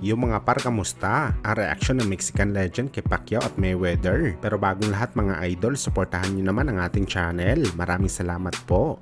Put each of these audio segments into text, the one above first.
Yung mga par, kamusta? Ang reaksyon ng Mexican legend kay Pacquiao at Mayweather. Pero bagong lahat mga idol, suportahan nyo naman ang ating channel. Maraming salamat po.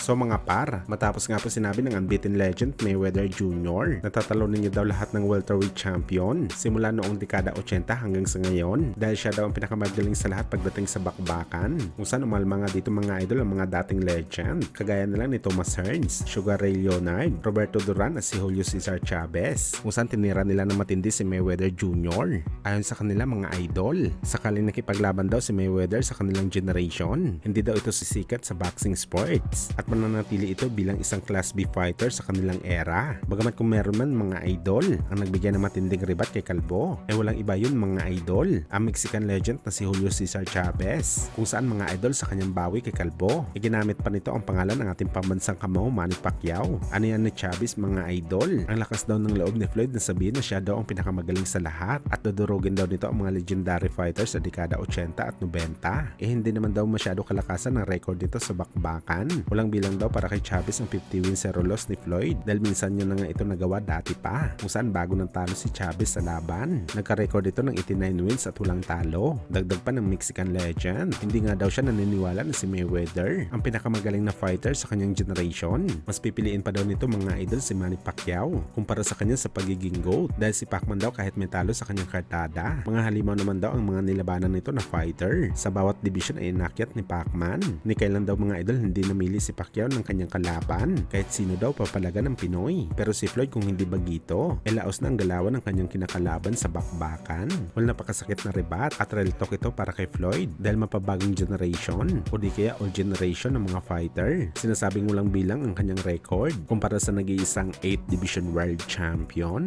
So mga par, matapos nga po sinabi ng unbeaten legend Mayweather Jr. natatalunan niya daw lahat ng welterweight champion simula noong dekada 80 hanggang sa ngayon dahil siya daw ang pinakamagaling sa lahat pagdating sa bakbakan. Kung saan umalma nga dito mga idol ang mga dating legend kagaya na lang ni Thomas Hearns, Sugar Ray Leonard, Roberto Duran at si Julio Cesar Chavez. Kung saan tinira nila ng matindi si Mayweather Jr. Ayon sa kanila mga idol, sakaling nakipaglaban daw si Mayweather sa kanilang generation, hindi daw ito sisikat sa boxing sports at mananatili ito bilang isang Class B fighter sa kanilang era. Bagamat kung meron man mga idol ang nagbigay ng matinding ribat kay Kalbo, walang iba yun mga idol, ang Mexican legend na si Julio Cesar Chavez. Kung saan mga idol sa kanyang bawi kay Kalbo, ginamit pa nito ang pangalan ng ating pambansang kamao Manny Pacquiao. Ano yan ni Chavez mga idol? Ang lakas daw ng loob ni Floyd na sabihin na siya daw ang pinakamagaling sa lahat at dudurugin daw nito ang mga legendary fighters sa dekada 80 at 90. Hindi naman daw masyado kalakasan ng record nito sa bakbakan. Walang bilang daw para kay Chavez ang 50 wins 0 loss ni Floyd dahil minsan nyo na nga ito nagawa dati pa kung saan bago nang talo si Chavez sa laban. Nagka-record ito ng 89 wins at walang talo. Dagdag pa ng Mexican legend, hindi nga daw siya naniniwala na si Mayweather ang pinakamagaling na fighter sa kanyang generation. Mas pipiliin pa daw nito mga idol si Manny Pacquiao kumpara sa kanya sa pagiging GOAT dahil si Pacman daw kahit may talo sa kanyang kartada. Mga halimaw naman daw ang mga nilabanan nito na fighter. Sa bawat division ay inakyat ni Pacman. Ni kailan daw mga idol hindi namili si Pacquiao ng kanyang kalaban kahit sino daw papalaga ng Pinoy. Pero si Floyd kung hindi bagito, laos na ang galawan ng kanyang kinakalaban sa bakbakan. Napakasakit na ribat at real talk ito para kay Floyd dahil mapabagong generation o di kaya all generation ng mga fighter. Sinasabing walang bilang ang kanyang record kumpara sa nag-iisang 8th division world champion.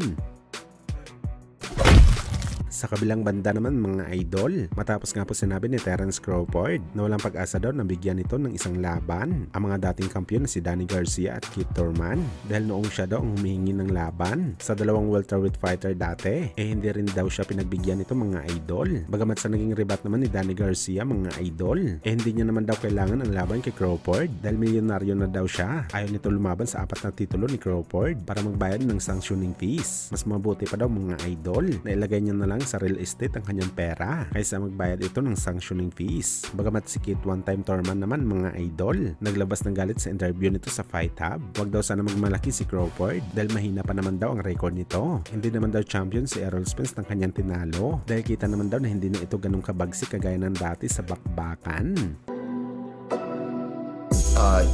Sa kabilang banda naman mga idol, matapos nga po sinabi ni Terence Crawford na walang pag-asa daw na bigyan ito ng isang laban ang mga dating kampiyon na si Danny Garcia at Keith Thurman dahil noong siya daw ang humihingi ng laban sa dalawang welterweight fighter dati, hindi rin daw siya pinagbigyan nito mga idol. Bagamat sa naging rebat naman ni Danny Garcia mga idol, hindi niya naman daw kailangan ang laban kay Crawford dahil milyonaryo na daw siya. Ayaw nito lumaban sa 4 na titulo ni Crawford para magbayad ng sanctioning fees. Mas mabuti pa daw mga idol na ilagay niya na lang sa real estate ang kanyang pera kaysa magbayad ito ng sanctioning fees. Bagamat si Keith one-time Thurman naman mga idol, naglabas ng galit sa interview nito sa Fight Hub. Huwag daw sana magmalaki si Crawford dahil mahina pa naman daw ang record nito. Hindi naman daw champion si Errol Spence ng kanyang tinalo dahil kita naman daw na hindi na ito ganong kabagsik kagaya ng dati sa bakbakan.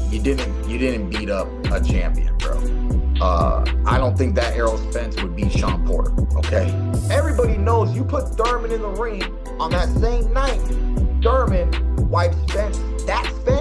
You didn't beat up a champion, bro. I don't think that Errol Spence would beat Sean Porter, okay? Everybody knows you put Thurman in the ring on that same night. Thurman wiped Spence. That Spence